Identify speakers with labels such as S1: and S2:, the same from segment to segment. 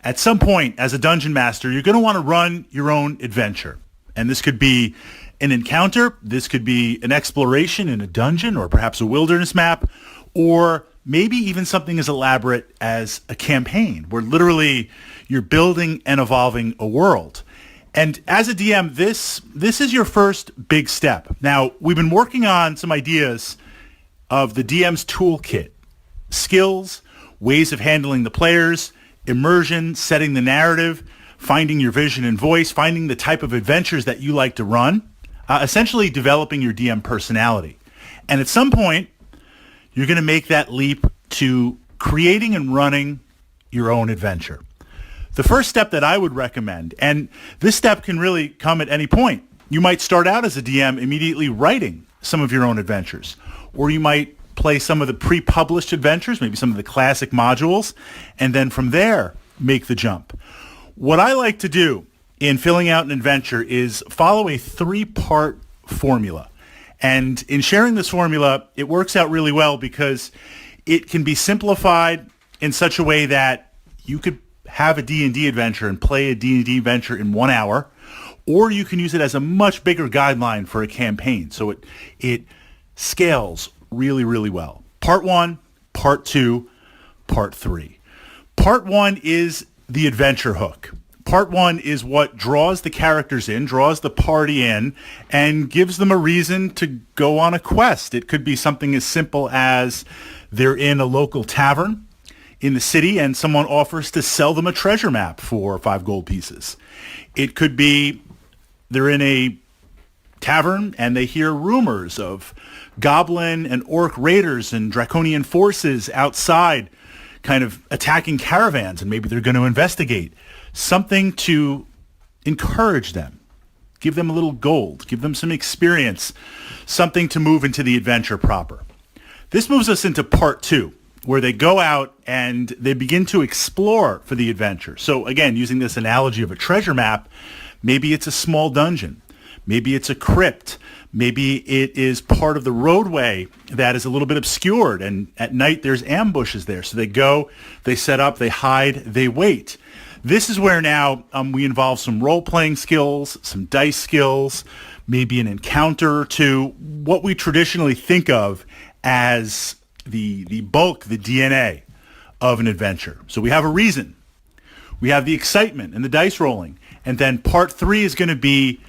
S1: At some point, as a dungeon master, you're going to want to run your own adventure. And this could be an encounter, this could be an exploration in a dungeon, or perhaps a wilderness map, or maybe even something as elaborate as a campaign, where literally you're building and evolving a world. And as a DM, this is your first big step. Now, we've been working on some ideas of the DM's toolkit, skills, ways of handling the players, immersion, setting the narrative, finding your vision and voice, finding the type of adventures that you like to run, essentially developing your DM personality. And at some point, you're going to make that leap to creating and running your own adventure. The first step that I would recommend, and this step can really come at any point. You might start out as a DM immediately writing some of your own adventures, or you might play some of the pre-published adventures, maybe some of the classic modules, and then from there, make the jump. What I like to do in filling out an adventure is follow a 3-part formula. And in sharing this formula, it works out really well because it can be simplified in such a way that you could have a D&D adventure and play a D&D adventure in 1 hour, or you can use it as a much bigger guideline for a campaign. So it scales really, really well. Part 1, Part 2, Part 3. Part 1 is the adventure hook. Part 1 is what draws the characters in, draws the party in, and gives them a reason to go on a quest. It could be something as simple as they're in a local tavern in the city and someone offers to sell them a treasure map for 5 gold pieces. It could be they're in a tavern and they hear rumors of goblin and orc raiders and draconian forces outside kind of attacking caravans, and maybe they're going to investigate. Something to encourage them, give them a little gold, give them some experience, something to move into the adventure proper. This moves us into Part 2, where they go out and they begin to explore for the adventure. So again, using this analogy of a treasure map, maybe it's a small dungeon, maybe it's a crypt, maybe it is part of the roadway that is a little bit obscured, and at night there's ambushes there. So they go, they set up, they hide, they wait. This is where now we involve some role-playing skills, some dice skills, maybe an encounter or two, what we traditionally think of as the bulk, the DNA of an adventure. So we have a reason. We have the excitement and the dice rolling. And then Part 3 is going to be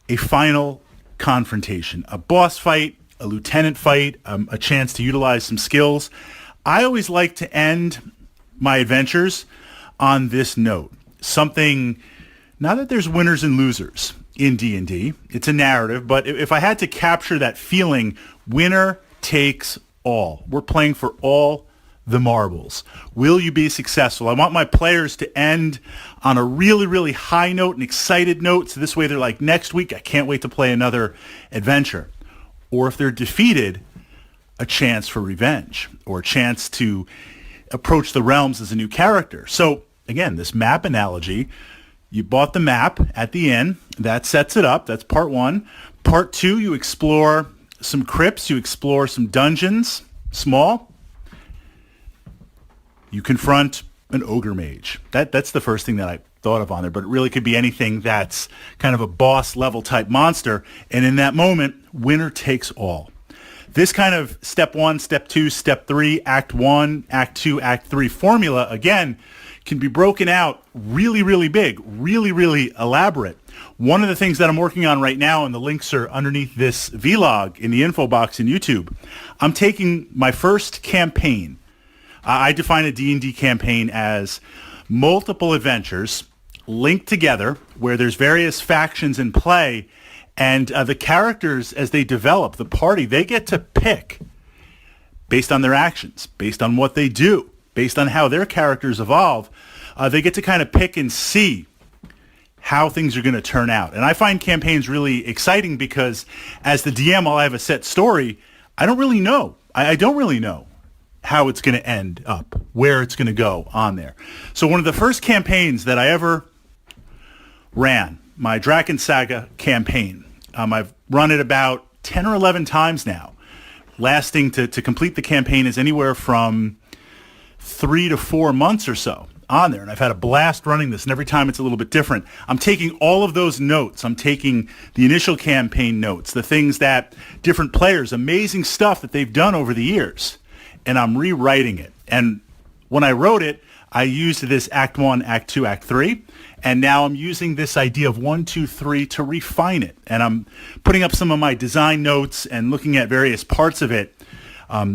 S1: a final confrontation, a boss fight, a lieutenant fight, a chance to utilize some skills. I always like to end my adventures on this note. Something, not that there's winners and losers in D&D, it's a narrative, but if I had to capture that feeling, winner takes all. We're playing for all the marbles. Will you be successful? I want my players to end on a really, really high note, an excited note, so this way they're like, next week, I can't wait to play another adventure. Or if they're defeated, a chance for revenge, or a chance to approach the realms as a new character. So again, this map analogy, you bought the map at the inn, that sets it up, that's Part 1. Part 2, you explore some crypts, you explore some dungeons, small. You confront an ogre mage. That's the first thing that I thought of on there, but it really could be anything that's kind of a boss level type monster. And in that moment, winner takes all. This kind of step 1, step 2, step 3, act 1, act 2, act 3 formula, again, can be broken out really, really big, really, really elaborate. One of the things that I'm working on right now, and the links are underneath this vlog in the info box in YouTube, I'm taking my first campaign. I define a D&D campaign as multiple adventures linked together where there's various factions in play, and the characters, as they develop, the party, they get to pick based on their actions, based on what they do, based on how their characters evolve. They get to kind of pick and see how things are going to turn out. And I find campaigns really exciting because as the DM, while I have a set story, I don't really know. I don't really know how it's going to end up, where it's going to go on there. So one of the first campaigns that I ever ran, my Draken Saga campaign, I've run it about 10 or 11 times now. Lasting to complete the campaign is anywhere from 3 to 4 months or so. on there, and I've had a blast running this, and every time it's a little bit different. I'm taking all of those notes. I'm taking the initial campaign notes, the things that different players, amazing stuff that they've done over the years, and I'm rewriting it. And when I wrote it, I used this Act 1, Act 2, Act 3, and now I'm using this idea of 1, 2, 3 to refine it. And I'm putting up some of my design notes and looking at various parts of it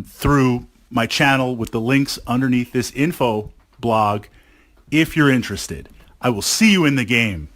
S1: through my channel with the links underneath this info blog if you're interested. I will see you in the game.